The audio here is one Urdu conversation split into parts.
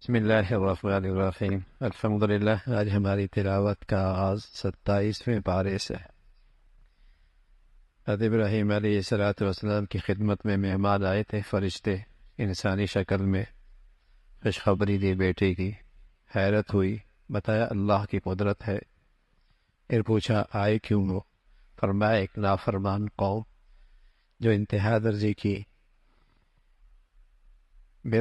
بسم اللہ الرحمن الرحیم الحمدللہ۔ آج ہماری تلاوت کا آغاز 27ویں پارے سے ہے۔ حضرت ابراہیم علیہ السلام کی خدمت میں مہمان آئے تھے فرشتے انسانی شکل میں، خوشخبری دی بیٹے کی، حیرت ہوئی، بتایا اللہ کی قدرت ہے۔ پھر پوچھا آئے کیوں ہو؟ فرمایا ایک نافرمان قوم جو انتہا درجے کی بے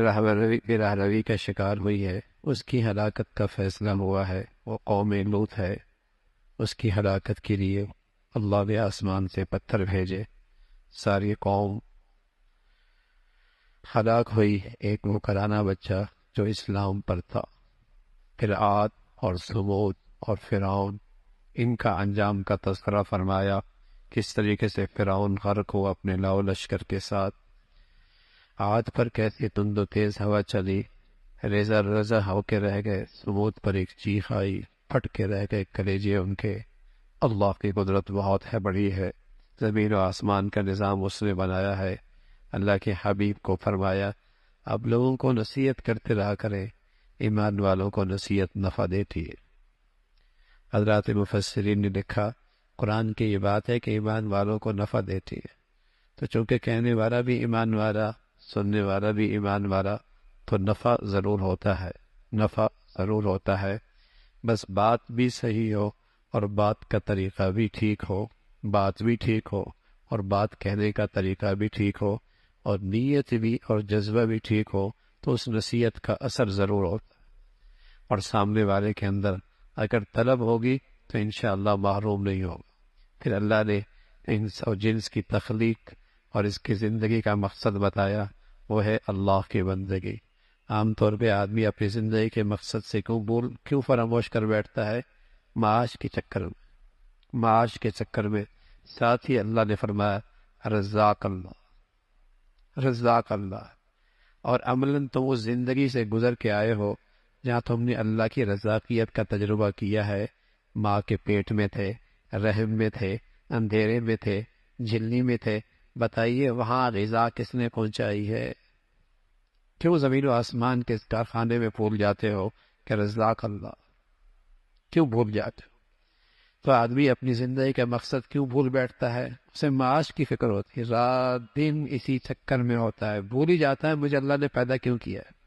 راہ روی کا شکار ہوئی ہے، اس کی ہلاکت کا فیصلہ ہوا ہے۔ وہ قوم لوط ہے، اس کی ہلاکت کے لیے اللہ نے آسمان سے پتھر بھیجے، ساری قوم ہلاک ہوئی۔ ایک مکرانہ بچہ جو اسلام پر تھا۔ پھر عاد اور ثمود اور فرعون، ان کا انجام کا تذکرہ فرمایا، کس طریقے سے فرعون غرق ہوا اپنے لاؤ لشکر کے ساتھ۔ عاد پر کیسی تند و تیز ہوا چلی، ریزہ ریزہ ہو کے رہ گئے۔ ثمود پر ایک چیخ آئی، پھٹ کے رہ گئے کلیجے ان کے۔ اللہ کی قدرت بہت ہے، بڑی ہے۔ زمین و آسمان کا نظام اس نے بنایا ہے۔ اللہ کے حبیب کو فرمایا آپ لوگوں کو نصیحت کرتے رہا کریں، ایمان والوں کو نصیحت نفع دیتی ہے۔ حضرات مفسرین نے لکھا قرآن کی یہ بات ہے کہ ایمان والوں کو نفع دیتی ہے، تو چونکہ کہنے والا بھی ایمان والا، سننے والا بھی ایمان والا، تو نفع ضرور ہوتا ہے، نفع ضرور ہوتا ہے۔ بس بات بھی صحیح ہو اور بات کا طریقہ بھی ٹھیک ہو، بات بھی ٹھیک ہو اور بات کہنے کا طریقہ بھی ٹھیک ہو، اور نیت بھی اور جذبہ بھی ٹھیک ہو، تو اس نصیحت کا اثر ضرور ہوتا ہے۔ اور سامنے والے کے اندر اگر طلب ہوگی تو انشاءاللہ محروم نہیں ہوگا۔ پھر اللہ نے انس اور جنس کی تخلیق اور اس کی زندگی کا مقصد بتایا، وہ ہے اللہ کی بندگی۔ عام طور پہ آدمی اپنی زندگی کے مقصد سے کیوں فراموش کر بیٹھتا ہے؟ معاش کے چکر میں، معاش کے چکر میں۔ ساتھ ہی اللہ نے فرمایا رزاق اللہ، رزاق اللہ۔ اور عملاً تم اس زندگی سے گزر کے آئے ہو جہاں تم نے اللہ کی رزاقیت کا تجربہ کیا ہے۔ ماں کے پیٹ میں تھے، رحم میں تھے، اندھیرے میں تھے، جھلنی میں تھے۔ بتائیے وہاں غذا کس نے پہنچائی ہے؟ کیوں زمین و آسمان کے اس کارخانے میں بھول جاتے ہو کہ رزاق اللہ؟ کیوں بھول جاتے ہو؟ تو آدمی اپنی زندگی کا مقصد کیوں بھول بیٹھتا ہے؟ اسے معاش کی فکر ہوتی ہے، رات دن اسی چکر میں ہوتا ہے، بھول ہی جاتا ہے مجھے اللہ نے پیدا کیوں کیا ہے۔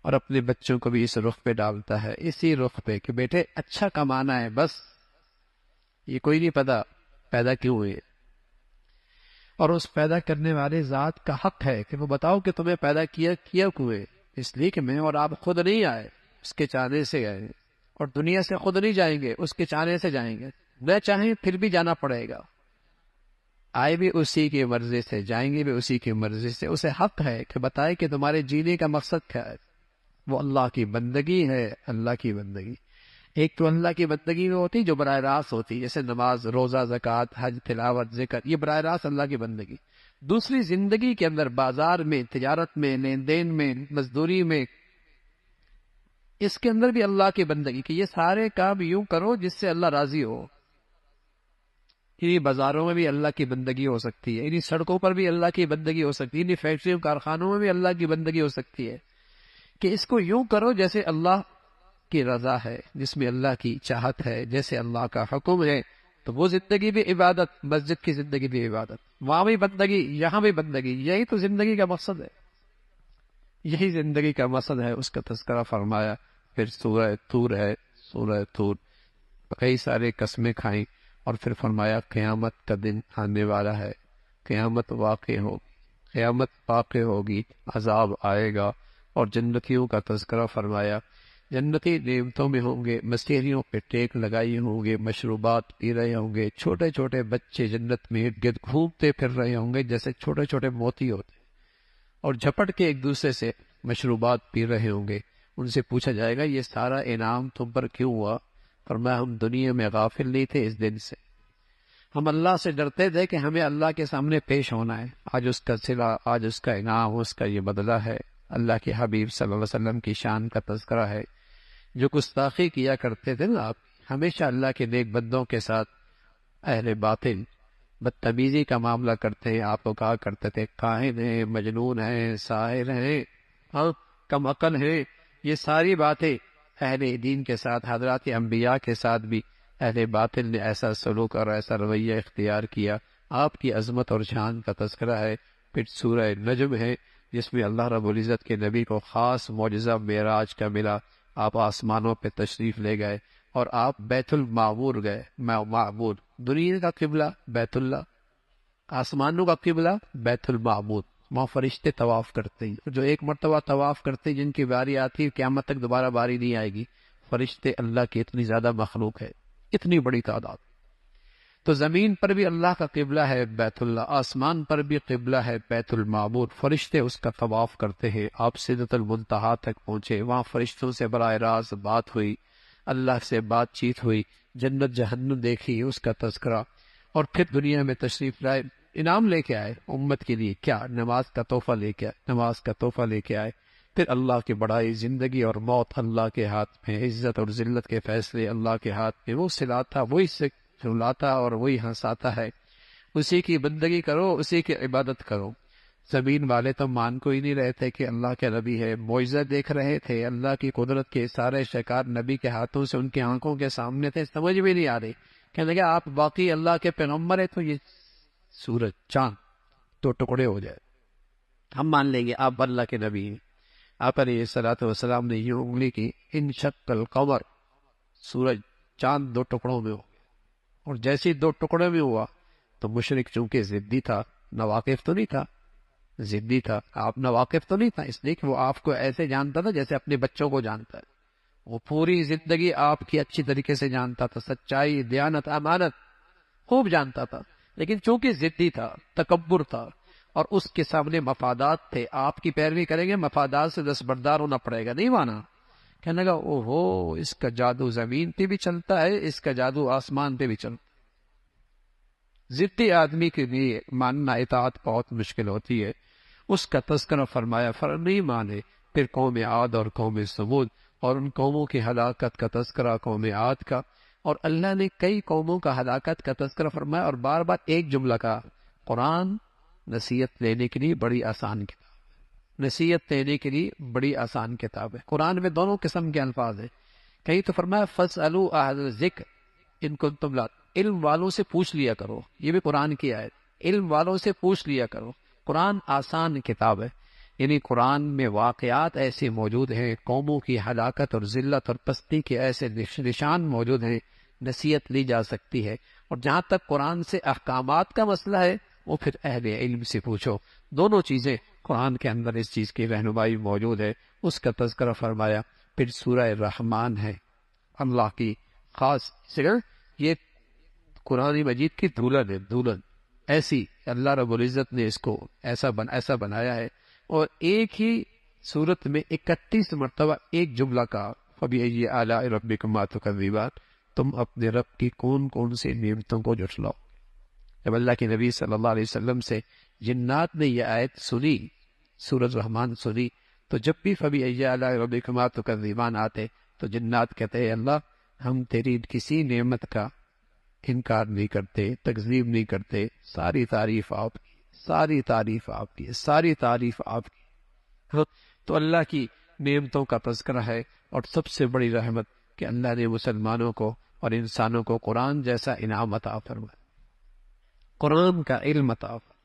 اور اپنے بچوں کو بھی اس رخ پہ ڈالتا ہے، اسی رخ پہ کہ بیٹے اچھا کمانا ہے، بس یہ کوئی نہیں پتا پیدا کیوں ہوئے۔ اور اس پیدا کرنے والے ذات کا حق ہے کہ وہ بتاؤ کہ تمہیں پیدا کیا کیوں ہے؟ اس لیے کہ میں اور آپ خود نہیں آئے، اس کے چاہنے سے آئے، اور دنیا سے خود نہیں جائیں گے، اس کے چاہنے سے جائیں گے۔ نہ چاہیں پھر بھی جانا پڑے گا، آئے بھی اسی کی مرضی سے، جائیں گے بھی اسی کی مرضی سے۔ اسے حق ہے کہ بتائے کہ تمہارے جینے کا مقصد کیا ہے۔ وہ اللہ کی بندگی ہے، اللہ کی بندگی۔ ایک تو اللہ کی بندگی میں ہوتی جو براہ راست ہوتی، جیسے نماز، روزہ، زکوٰۃ، حج، تلاوت، ذکر، یہ براہ راست اللہ کی بندگی۔ دوسری زندگی کے اندر، بازار میں، تجارت میں، لین دین میں، مزدوری میں، اس کے اندر بھی اللہ کی بندگی کہ یہ سارے کام یوں کرو جس سے اللہ راضی ہو۔ انہی بازاروں میں بھی اللہ کی بندگی ہو سکتی ہے، انہی سڑکوں پر بھی اللہ کی بندگی ہو سکتی ہے، انہی فیکٹریوں کارخانوں میں بھی اللہ کی بندگی ہو سکتی ہے کہ اس کو یوں کرو جیسے اللہ کی رضا ہے، جس میں اللہ کی چاہت ہے، جیسے اللہ کا حکم ہے۔ تو وہ زندگی بھی عبادت، مسجد کی زندگی بھی عبادت، وہاں بھی بندگی، یہاں بھی بندگی۔ یہی تو زندگی کا مقصد ہے، یہی زندگی کا مقصد ہے۔ اس کا تذکرہ فرمایا۔ پھر سورہ طور ہے، سورہ طور کئی سارے قسمیں کھائیں، اور پھر فرمایا قیامت کا دن آنے والا ہے، قیامت واقع ہوگی، قیامت واقع ہوگی، عذاب آئے گا۔ اور جنتیوں کا تذکرہ فرمایا، جنتی نعمتوں میں ہوں گے، مسیحیوں پہ ٹیک لگائی ہوں گے، مشروبات پی رہے ہوں گے، چھوٹے چھوٹے بچے جنت میں ارد گرد گھومتے پھر رہے ہوں گے جیسے چھوٹے چھوٹے موتی ہوتے، اور جھپٹ کے ایک دوسرے سے مشروبات پی رہے ہوں گے۔ ان سے پوچھا جائے گا یہ سارا انعام تم پر کیوں ہوا؟ فرمایا ہم دنیا میں غافل نہیں تھے اس دن سے، ہم اللہ سے ڈرتے تھے کہ ہمیں اللہ کے سامنے پیش ہونا ہے۔ آج اس کا صلہ، آج اس کا انعام، اس کا یہ بدلہ ہے۔ اللہ کے حبیب صلی اللہ علیہ وسلم کی شان کا تذکرہ ہے۔ جو گستاخی کیا کرتے تھے نا آپ، ہمیشہ اللہ کے نیک بندوں کے ساتھ اہل باطل بدتمیزی کا معاملہ کرتے ہیں، آپ کو کہا کرتے تھے کاہن ہیں، مجنون ہیں، ساحر ہیں، کم عقل ہیں، یہ ساری باتیں اہل دین کے ساتھ، حضرات انبیاء کے ساتھ بھی اہل باطل نے ایسا سلوک اور ایسا رویہ اختیار کیا۔ آپ کی عظمت اور شان کا تذکرہ ہے۔ پھر سورہ نجم ہے جس میں اللہ رب العزت کے نبی کو خاص معجزہ معراج کا ملا۔ آپ آسمانوں پہ تشریف لے گئے اور آپ بیت المعمور گئے۔ معمور دنیا کا قبلہ بیت اللہ، آسمانوں کا قبلہ بیت المعمور، وہاں فرشتے طواف کرتے ہیں، جو ایک مرتبہ طواف کرتے ہیں جن کی باری آتی ہے قیامت تک دوبارہ باری نہیں آئے گی۔ فرشتے اللہ کی اتنی زیادہ مخلوق ہے، اتنی بڑی تعداد۔ تو زمین پر بھی اللہ کا قبلہ ہے بیت اللہ، آسمان پر بھی قبلہ ہے بیت المعمور، فرشتے اس کا طواف کرتے ہیں۔ آپ سدرۃ المنتہا تک پہنچے، وہاں فرشتوں سے براہ راست بات ہوئی، اللہ سے بات چیت ہوئی، جنت جہنم دیکھی، اس کا تذکرہ، اور پھر دنیا میں تشریف لائے، انعام لے کے آئے امت کے لیے۔ کیا؟ نماز کا تحفہ لے کے آئے، نماز کا تحفہ لے کے آئے۔ پھر اللہ کی بڑائی، زندگی اور موت اللہ کے ہاتھ میں، عزت اور ذلت کے فیصلے اللہ کے ہاتھ میں، وہ سلاتا، وہی سلاتا اور وہی ہنساتا ہے، اسی کی بندگی کرو، اسی کی عبادت کرو۔ زمین والے تو مان کو ہی نہیں رہے تھے کہ اللہ کے نبی ہے، معجزہ دیکھ رہے تھے، اللہ کی قدرت کے سارے شکار نبی کے ہاتھوں سے ان کی آنکھوں کے سامنے تھے، سمجھ بھی نہیں آ رہی۔ کہنے لگا آپ واقعی اللہ کے پیغمبر ہیں تو یہ سورج چاند تو ٹکڑے ہو جائے، ہم مان لیں گے آپ اللہ کے نبی ہیں۔ آپ علیہ الصلوۃ والسلام نے یوں انگلی کی، انشق القمر، سورج چاند دو ٹکڑوں میں ہو گیا، اور جیسے دو ٹکڑے میں ہوا تو مشرک چونکہ ضدی تھا، ناواقف تو نہیں تھا، ضدی تھا، آپ ناواقف تو نہیں تھا، اس لیے کہ وہ آپ کو ایسے جانتا تھا جیسے اپنے بچوں کو جانتا ہے، وہ پوری زندگی آپ کی اچھی طریقے سے جانتا تھا، سچائی، دیانت، امانت خوب جانتا تھا، لیکن چونکہ ضدی تھا، تکبر تھا، اور اس کے سامنے مفادات تھے، آپ کی پیروی کریں گے مفادات سے دستبردار ہونا پڑے گا، نہیں مانا۔ کہنے لگا او ہو، اس کا جادو زمین پہ بھی چلتا ہے، اس کا جادو آسمان پہ بھی چلتا ہے۔ ضدی آدمی کے لیے ماننا اطاعت بہت مشکل ہوتی ہے۔ اس کا تذکرہ فرمایا، نہیں مانے۔ پھر قوم عاد اور قوم ثمود، اور ان قوموں کی ہلاکت کا تذکرہ قوم عاد کا، اور اللہ نے کئی قوموں کا ہلاکت کا تذکرہ فرمایا، اور بار بار ایک جملہ کہا، قرآن نصیحت لینے کے لیے بڑی آسان کتاب ہے، نصیحت لینے کے لیے بڑی آسان کتاب ہے۔ قرآن میں دونوں قسم کے الفاظ ہیں، کہیں تو فرمایا فَاسْأَلُوا أَهْلَ الذِّكْرِ إِن كُنتُمْ لَا، علم والوں سے پوچھ لیا کرو، یہ بھی قرآن کی آیت، علم والوں سے پوچھ لیا کرو۔ قرآن آسان کتاب ہے، یعنی قرآن میں واقعات ایسے موجود ہیں، قوموں کی ہلاکت اور ذلت اور پستی کے ایسے نشان موجود ہیں، نصیحت لی جا سکتی ہے۔ اور جہاں تک قرآن سے احکامات کا مسئلہ ہے وہ پھر اہل علم سے پوچھو، دونوں چیزیں قرآن کے اندر اس چیز کی رہنمائی موجود ہے، اس کا تذکرہ فرمایا۔ پھر سورہ رحمان ہے، اللہ کی خاص سر، یہ قرآن مجید کی دولن ہے، دولن ایسی اللہ رب العزت نے اس کو ایسا بنایا ہے، اور ایک ہی صورت میں 31 مرتبہ ایک جملہ کا، فَبِأَيِّ آلَاءِ رَبِّكُمَا تُكَذِّبَانِ، تم اپنے رب کی کون کون سی نعمتوں کو جھٹلاؤ۔ جب اللہ کے نبی صلی اللہ علیہ وسلم سے جنات نے یہ آیت سنی، سورۃ رحمان سنی، تو جب بھی فَبِأَيِّ آلَاءِ رَبِّكُمَا تُكَذِّبَانِ آتے تو جنات کہتے ہیں اللہ ہم تیری کسی نعمت کا انکار نہیں کرتے، تکذیب نہیں کرتے، ساری تعریف آپ کی، ساری تعریف آپ کی، ساری تعریف آپ کی۔ تو اللہ کی نعمتوں کا تذکرہ ہے، اور سب سے بڑی رحمت کہ اللہ نے مسلمانوں کو اور انسانوں کو قرآن جیسا انعام عطا فرمایا، قرآن کا علم عطا فرمایا،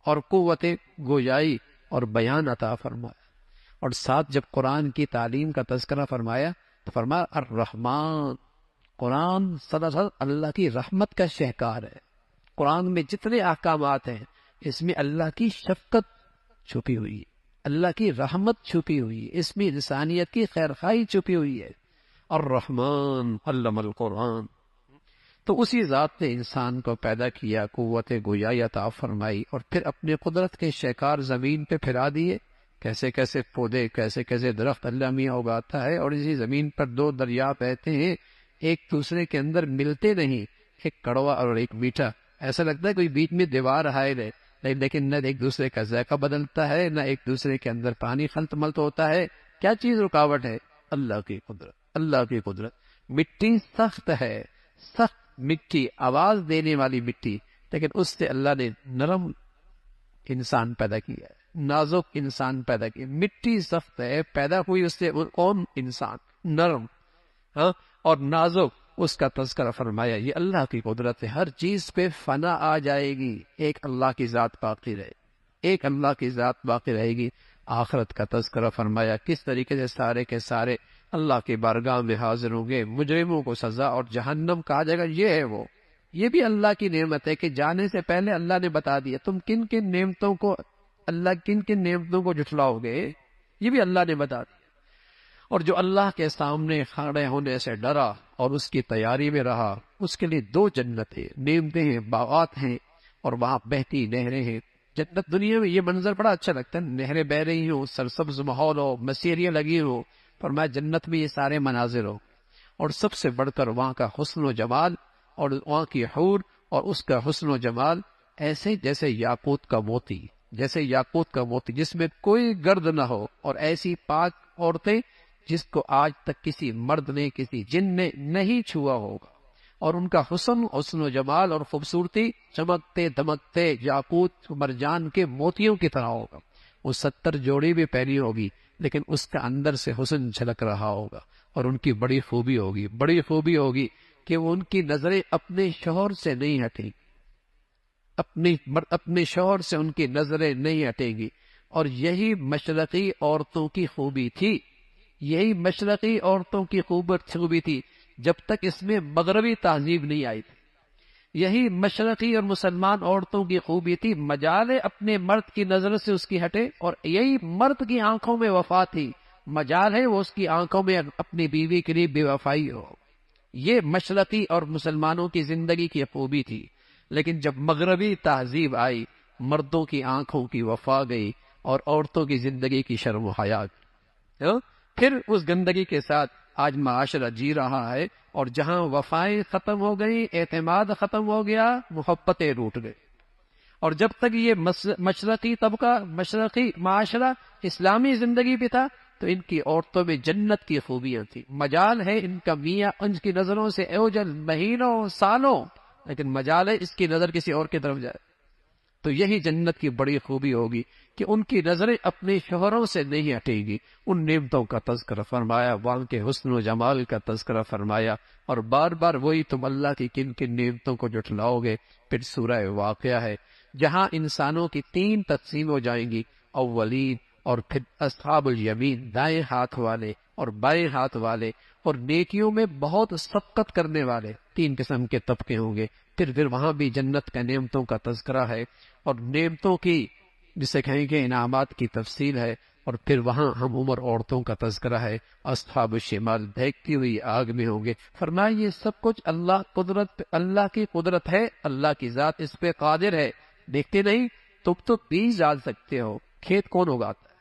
اور قوت گویائی اور بیان عطا فرمایا، اور ساتھ جب قرآن کی تعلیم کا تذکرہ فرمایا تو فرمایا الرحمن، قرآن صلی اللہ علیہ وسلم اللہ کی رحمت کا شہکار ہے۔ قرآن میں جتنے احکامات ہیں اس میں اللہ کی شفقت چھپی ہوئی ہے، اللہ کی رحمت چھپی ہوئی ہے، اس میں انسانیت کی خیرخواہی چھپی ہوئی ہے۔ الرحمن علم القرآن، تو اسی ذات نے انسان کو پیدا کیا، قوت گویائی عطا فرمائی، اور پھر اپنے قدرت کے شہکار زمین پہ پھیلا دیے، کیسے کیسے پودے، کیسے کیسے درخت اللہ میاں اگاتا ہے، اور اسی زمین پر دو دریا بہتے ہیں، ایک دوسرے کے اندر ملتے نہیں، ایک کڑوا اور ایک میٹھا، ایسا لگتا ہے کوئی بیچ میں دیوار حائل ہے، لیکن نہ ایک دوسرے کا ذائقہ بدلتا ہے، نہ ایک دوسرے کے اندر پانی خلط ملط ہوتا ہے۔ کیا چیز رکاوٹ ہے؟ اللہ کی قدرت، اللہ کی قدرت۔ مٹی سخت ہے، سخت مٹی، آواز دینے والی مٹی، لیکن اس سے اللہ نے نرم انسان پیدا کیا ہے، نازک انسان پیدا کیا. مٹی سخت ہے، پیدا ہوئی اس سے کون؟ انسان نرم، ہاں، اور نازک. اس کا تذکرہ فرمایا یہ اللہ کی قدرت ہے، ہر چیز پہ فنا آ جائے گی، ایک اللہ کی ذات باقی رہے، ایک اللہ کی ذات باقی رہے گی. آخرت کا تذکرہ فرمایا کس طریقے سے سارے کے سارے اللہ کی بارگاہ میں حاضر ہوں گے، مجرموں کو سزا اور جہنم کہا جائے گا. یہ ہے وہ، یہ بھی اللہ کی نعمت ہے کہ جانے سے پہلے اللہ نے بتا دیا تم کن کن نعمتوں کو، اللہ کن کن نعمتوں کو جھٹلاؤ گے، یہ بھی اللہ نے بتا دیا. اور جو اللہ کے سامنے کھڑے ہونے سے ڈرا اور اس کی تیاری میں رہا، اس کے لیے 2 جنتیں، نعمتیں ہیں، باغات ہیں، اور وہاں بہتی نہریں ہیں. جنت دنیا میں یہ منظر بڑا اچھا لگتا ہے، نہریں بہ رہی ہوں، سرسبز ماحول ہو، مسیریاں لگی ہو، فرمایا جنت میں یہ سارے مناظر ہو. اور سب سے بڑھ کر وہاں کا حسن و جمال، اور وہاں کی حور اور اس کا حسن و جمال ایسے جیسے یاقوت کا موتی، جیسے یاقوت کا موتی جس میں کوئی گرد نہ ہو، اور ایسی پاک عورتیں جس کو آج تک کسی مرد نے، کسی جن نے نہیں چھوا ہوگا. اور ان کا حسن و جمال اور خوبصورتی چمکتے دمکتے یاقوت مرجان کے موتیوں کی طرح ہوگا. وہ 70 جوڑی بھی پہنی ہوگی لیکن اس کا اندر سے حسن جھلک رہا ہوگا. اور ان کی بڑی خوبی ہوگی کہ وہ ان کی نظریں اپنے شوہر سے نہیں ہٹیں گی، اپنے شوہر سے ان کی نظریں نہیں ہٹیں گی. اور یہی مشرقی عورتوں کی خوبی تھی، یہی مشرقی عورتوں کی خوبی تھی جب تک اس میں مغربی تہذیب نہیں آئی تھی. یہی مشرقی اور مسلمان عورتوں کی خوبی تھی، مجال اپنے مرد کی نظر سے اس کی ہٹے. اور یہی مرد کی آنکھوں میں وفا تھی، مجال ہے وہ اس کی آنکھوں میں اپنی بیوی کے لیے بے وفائی ہو. یہ مشرقی اور مسلمانوں کی زندگی کی خوبی تھی. لیکن جب مغربی تہذیب آئی، مردوں کی آنکھوں کی وفا گئی اور عورتوں کی زندگی کی شرم و حیا گئی. پھر اس گندگی کے ساتھ آج معاشرہ جی رہا ہے، اور جہاں وفائیں ختم ہو گئی، اعتماد ختم ہو گیا، محبتیں روٹ گئی. اور جب تک یہ مشرقی طبقہ، مشرقی معاشرہ اسلامی زندگی پہ تھا تو ان کی عورتوں میں جنت کی خوبیاں تھیں. مجال ہے ان کا میاں ان کی نظروں سے اوجل مہینوں سالوں، لیکن مجال ہے اس کی نظر کسی اور کی طرف جائے. تو یہی جنت کی بڑی خوبی ہوگی کہ ان کی نظریں اپنے شوہروں سے نہیں ہٹیں گی. ان نعمتوں کا تذکرہ فرمایا، وہاں کے حسن و جمال کا تذکرہ فرمایا، اور بار بار وہی تم اللہ کی کن کن نعمتوں کو جھٹلاؤ گے. پھر سورہ واقعہ ہے جہاں انسانوں کی 3 تقسیم ہو جائیں گی، اولین، اور پھر اصحاب الیمین دائیں ہاتھ والے اور بائیں ہاتھ والے، اور نیکیوں میں بہت سبقت کرنے والے. 3 قسم کے طبقے ہوں گے. پھر وہاں بھی جنت کا نعمتوں کا تذکرہ ہے، اور نعمتوں کی جسے کہیں گے انعامات کی تفصیل ہے. اور پھر وہاں ہم عمر عورتوں کا تذکرہ ہے. اصحاب الشمال بھیگتی ہوئی آگ میں ہوں گے. فرمایا یہ سب کچھ اللہ کی قدرت ہے، اللہ کی ذات اس پہ قادر ہے. دیکھتے نہیں، تم تو بیج ڈال سکتے ہو، کھیت کون اگاتا ہے؟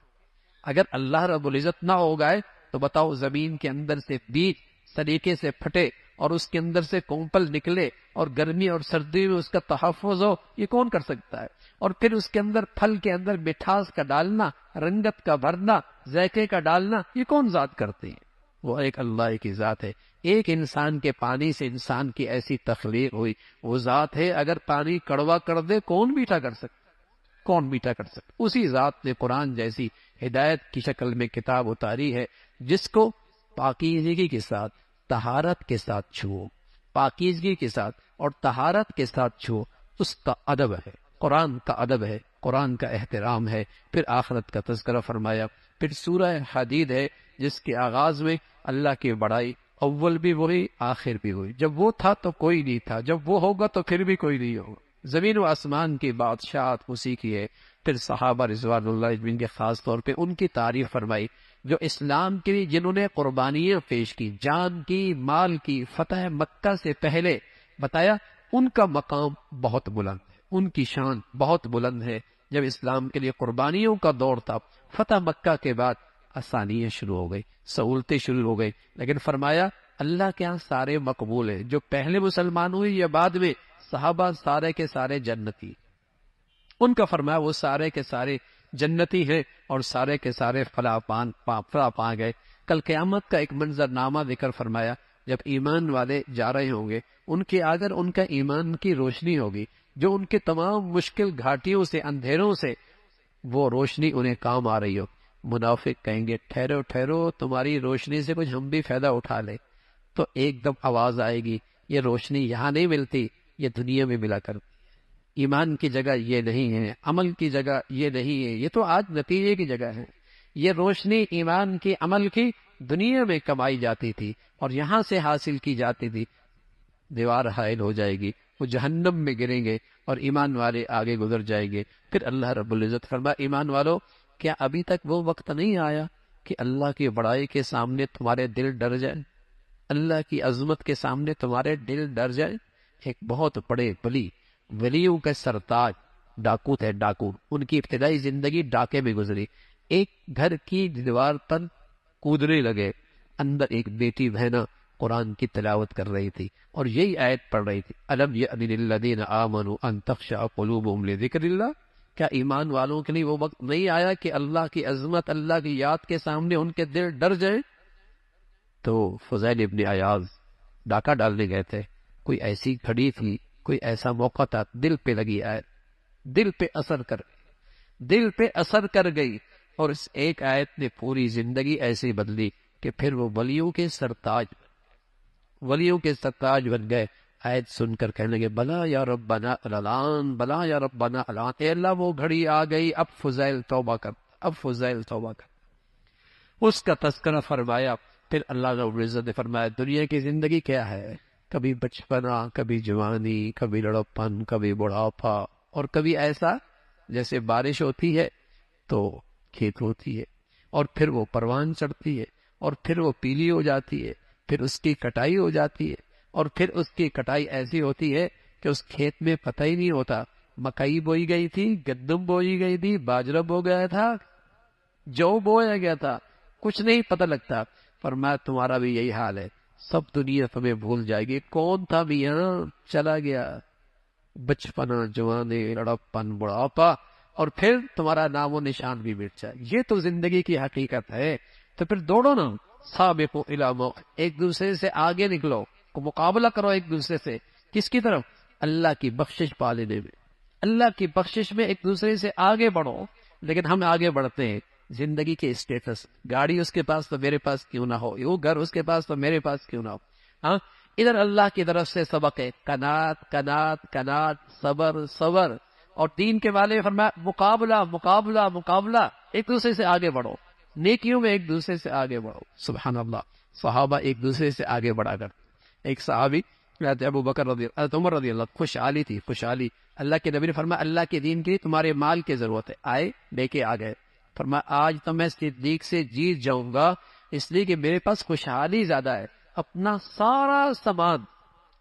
اگر اللہ رب العزت نہ اگائے تو بتاؤ، زمین کے اندر سے بیج سلیقے سے پھٹے اور اس کے اندر سے کونپل نکلے اور گرمی اور سردی میں اس کا تحفظ ہو، یہ کون کر سکتا ہے؟ اور پھر اس کے اندر پھل کے اندر مٹھاس کا ڈالنا، رنگت کا بھرنا، ذائقے کا ڈالنا، یہ کون ذات کرتی ہے؟ وہ ایک اللہ کی ذات ہے. ایک انسان کے پانی سے انسان کی ایسی تخلیق ہوئی، وہ ذات ہے. اگر پانی کڑوا کر دے کون میٹھا کر سکتا؟ کون میٹھا کر سکتا؟ اسی ذات نے قرآن جیسی ہدایت کی شکل میں کتاب اتاری ہے، جس کو پاکیزگی کے ساتھ، طہارت کے ساتھ چھو، پاکیزگی کے ساتھ اور طہارت کے ساتھ چھو. اس کا ادب ہے، قرآن کا ادب ہے، قرآن کا احترام ہے. پھر آخرت کا تذکرہ فرمایا. پھر سورہ حدید ہے جس کے آغاز میں اللہ کی بڑائی، اول بھی وہی آخر بھی وہی. جب وہ تھا تو کوئی نہیں تھا، جب وہ ہوگا تو پھر بھی کوئی نہیں ہوگا. زمین و آسمان کی بادشاہت اسی کی ہے. پھر صحابہ رضوان اللہ اجمعین کے خاص طور پہ ان کی تعریف فرمائی، جو اسلام کے لیے جنہوں نے قربانیاں پیش کی، جان کی، مال کی. فتح مکہ سے پہلے بتایا ان کا مقام بہت بلند ہے، ان کی شان بہت بلند ہے. جب اسلام کے لیے قربانیوں کا دور تھا، فتح مکہ کے بعد آسانیاں شروع ہو گئی، سہولتیں شروع ہو گئی. لیکن فرمایا اللہ کے ہاں سارے مقبول ہیں. جو پہلے مسلمان ہوئے یا بعد میں، صحابہ سارے کے سارے جنتی. ان کا فرمایا وہ سارے کے سارے جنتی ہیں اور سارے کے سارے فلاح پا گئے. کل قیامت کا ایک منظر نامہ ذکر فرمایا. جب ایمان والے جا رہے ہوں گے، ان کے اگر ان کا ایمان کی روشنی ہوگی جو ان کے تمام مشکل گھاٹیوں سے، اندھیروں سے وہ روشنی انہیں کام آ رہی ہو۔ منافق کہیں گے ٹھہرو ٹھہرو، تمہاری روشنی سے کچھ ہم بھی فائدہ اٹھا لیں۔ تو ایک دم آواز آئے گی، یہ روشنی یہاں نہیں ملتی، یہ دنیا میں ملا کر، ایمان کی جگہ یہ نہیں ہے، عمل کی جگہ یہ نہیں ہے، یہ تو آج نتیجے کی جگہ ہے۔ یہ روشنی ایمان کی، عمل کی دنیا میں کمائی جاتی تھی اور یہاں سے حاصل کی جاتی تھی، دیوار حائل ہو جائے گی، وہ جہنم میں گریں گے اور ایمان والے آگے گزر جائیں گے۔ پھر اللہ رب العزت فرمایا ایمان والو، کیا ابھی تک وہ وقت نہیں آیا کہ اللہ کی بڑائی کے سامنے تمہارے دل ڈر جائے، اللہ کی عظمت کے سامنے تمہارے دل ڈر جائے؟ ایک بہت بڑے ولیوں کا سرتاج ڈاکو تھے، ڈاکو، ان کی ابتدائی زندگی ڈاکے میں گزری۔ ایک گھر کی دیوار پر کودنے لگے، اندر ایک بیٹی بہنا قرآن کی تلاوت کر رہی تھی اور یہی آیت پڑھ رہی تھی، الم یأن للذین آمنوا ان تخشع قلوبهم لذکر اللہ، کیا ایمان والوں کے لیے وہ وقت نہیں آیا کہ اللہ کی عظمت، اللہ کی یاد کے سامنے ان کے دل ڈر جائیں؟ تو فضیل ابن عیاض ڈاکہ ڈالنے گئے تھے، کوئی ایسی گھڑی تھی، کوئی ایسا موقع تھا، دل پہ لگی آیت، دل پہ اثر کر گئی اور اس ایک آیت نے پوری زندگی ایسی بدلی کہ پھر وہ ولیوں کے سرتاج بن گئے۔ آیت سن کر کہنے لگے بلا یا ربنا الان، بلا یا ربنا الان، اے اللہ وہ گھڑی آ گئی، اب فضیل توبہ کر۔ اس کا تذکرہ فرمایا۔ پھر اللہ رب العزت نے فرمایا دنیا کی زندگی کیا ہے، کبھی بچپنا، کبھی جوانی، کبھی لڑپن، کبھی بڑھاپا، اور کبھی ایسا جیسے بارش ہوتی ہے تو کھیت ہوتی ہے اور پھر وہ پروان چڑھتی ہے اور پھر وہ پیلی ہو جاتی ہے، پھر اس کی کٹائی ہو جاتی ہے اور پھر اس کی کٹائی ایسی ہوتی ہے کہ اس کھیت میں پتہ ہی نہیں ہوتا مکئی بوئی گئی تھی، گندم بوئی گئی تھی، باجرہ بو گیا تھا، جو بویا گیا تھا، کچھ نہیں پتہ لگتا۔ فرمایا تمہارا بھی یہی حال ہے، سب دنیا تمہیں بھول جائے گی، کون تھا میاں، چلا گیا، بچپنا، جوانی، لڑپن، بڑھاپا، اور پھر تمہارا نام و نشان بھی مٹ جائے۔ یہ تو زندگی کی حقیقت ہے۔ تو پھر دوڑو نا، سابقوا الی موت، ایک دوسرے سے آگے نکلو، مقابلہ کرو ایک دوسرے سے، کس کی طرف؟ اللہ کی بخشش پا لینے میں، اللہ کی بخشش میں ایک دوسرے سے آگے بڑھو۔ لیکن ہم آگے بڑھتے ہیں زندگی کے اسٹیٹس، گاڑی اس کے پاس تو میرے پاس کیوں نہ ہو، وہ گھر اس کے پاس تو میرے پاس کیوں نہ ہو۔ ہاں، ادھر اللہ کی طرف سے سبق ہے، کنات، صبر، اور دین کے والے فرمایا مقابلہ، ایک دوسرے سے آگے بڑھو، نیکیوں میں ایک دوسرے سے آگے بڑھو۔ سبحان اللہ، صحابہ ایک دوسرے سے آگے بڑھا کر، ایک صحابی حضرت ابو بکر حضرت عمر رضی اللہ، خوشحالی، اللہ کے نبی نے فرمایا اللہ کے دین کے لیے تمہارے مال کی ضرورت ہے، آئے لے کے آ گئے، فرمایا آج تو میں صدیق سے جیت جاؤں گا، اس لیے کہ میرے پاس خوشحالی زیادہ ہے، اپنا سارا سامان،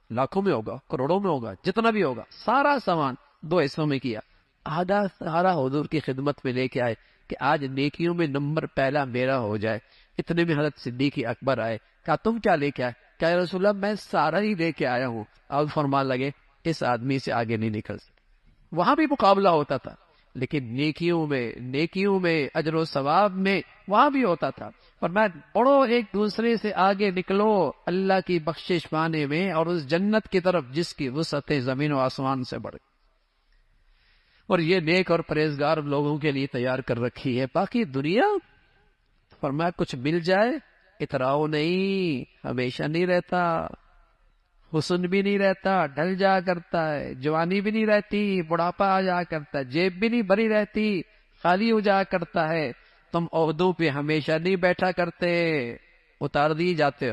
لاکھوں میں ہوگا، کروڑوں میں ہوگا، جتنا بھی ہوگا، سارا سامان 2 حصوں میں کیا، آدھا سارا حضور کی خدمت میں لے کے آئے کہ آج نیکیوں میں نمبر پہلا میرا ہو جائے۔ اتنے میں حضرت صدیق اکبر آئے، کہا تم کیا لے کے آئے؟ کہا یا رسول اللہ میں سارا ہی لے کے آیا ہوں۔ اب فرمان لگے اس آدمی سے آگے نہیں نکل سکتے۔ وہاں بھی مقابلہ ہوتا تھا، لیکن نیکیوں میں اجر و ثواب میں وہاں بھی ہوتا تھا۔ فرمایا بڑھو، ایک دوسرے سے آگے نکلو اللہ کی بخشش پانے میں اور اس جنت کی طرف جس کی وسعتیں زمین و آسمان سے بڑھ، اور یہ نیک اور پرہیزگار لوگوں کے لیے تیار کر رکھی ہے۔ باقی دنیا، فرمایا کچھ مل جائے اتراؤ نہیں، ہمیشہ نہیں رہتا، حسن بھی نہیں رہتا، ڈھل جا کرتا ہے، جوانی بھی نہیں رہتی، بڑھاپا آ جا کرتا ہے، جیب بھی نہیں بھری رہتی، خالی ہو جا کرتا ہے۔ تم عہدوں پہ ہمیشہ نہیں بیٹھا کرتے، اتار دی جاتے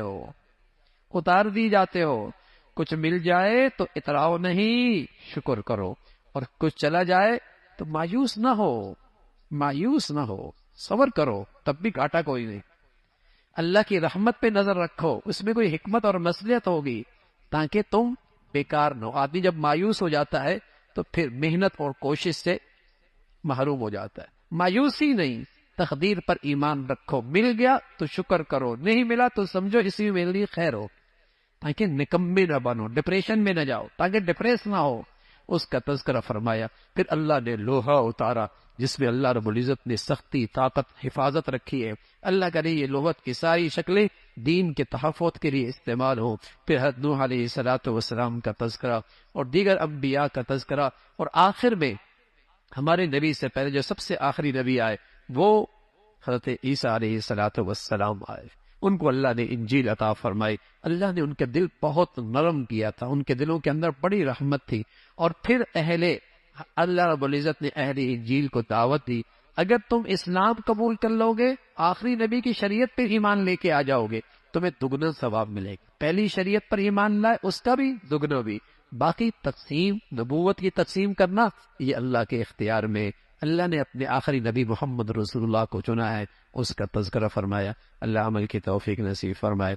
ہو۔ کچھ مل جائے تو اتراؤ نہیں، شکر کرو، اور کچھ چلا جائے تو مایوس نہ ہو، صبر کرو، تب بھی گھاٹا کوئی نہیں۔ اللہ کی رحمت پہ نظر رکھو، اس میں کوئی حکمت اور مصلحت ہوگی تاکہ تم بیکار نہ ہو۔ آدمی جب مایوس ہو جاتا ہے تو پھر محنت اور کوشش سے محروم ہو جاتا ہے۔ مایوسی نہیں، تقدیر پر ایمان رکھو، مل گیا تو شکر کرو، نہیں ملا تو سمجھو اسی میں میرے لیے خیر ہو، تاکہ نکمے نہ بنو، ڈپریشن میں نہ جاؤ، تاکہ ڈپریس نہ ہو۔ اس کا تذکرہ فرمایا۔ پھر اللہ نے لوہا اتارا جس میں اللہ رب العزت نے سختی، طاقت، حفاظت رکھی ہے۔ اللہ کرے یہ لغت کی ساری شکلیں دین کے تحفظ کے لیے استعمال ہوں۔ پھر حضرت نوح علیہ الصلوۃ والسلام کا تذکرہ اور دیگر انبیاء کا تذکرہ، اور آخر میں ہمارے نبی سے پہلے جو سب سے آخری نبی آئے وہ حضرت عیسیٰ علیہ الصلوۃ والسلام آئے، ان کو اللہ نے انجیل عطا فرمائی، اللہ نے ان کے دل بہت نرم کیا تھا، ان کے دلوں کے اندر بڑی رحمت تھی، اور پھر اللہ رب العزت نے اہل انجیل کو دعوت دی، اگر تم اسلام قبول کر لو گے، آخری نبی کی شریعت پر ایمان لے کے آ جاؤ گے، تمہیں دگنا ثواب ملے گا، پہلی شریعت پر ایمان لائے اس کا بھی دگنا بھی، باقی تقسیم نبوت کی تقسیم کرنا یہ اللہ کے اختیار میں، اللہ نے اپنے آخری نبی محمد رسول اللہ کو چنا ہے، اس کا تذکرہ فرمایا، اللہ عمل کی توفیق نصیب فرمائے۔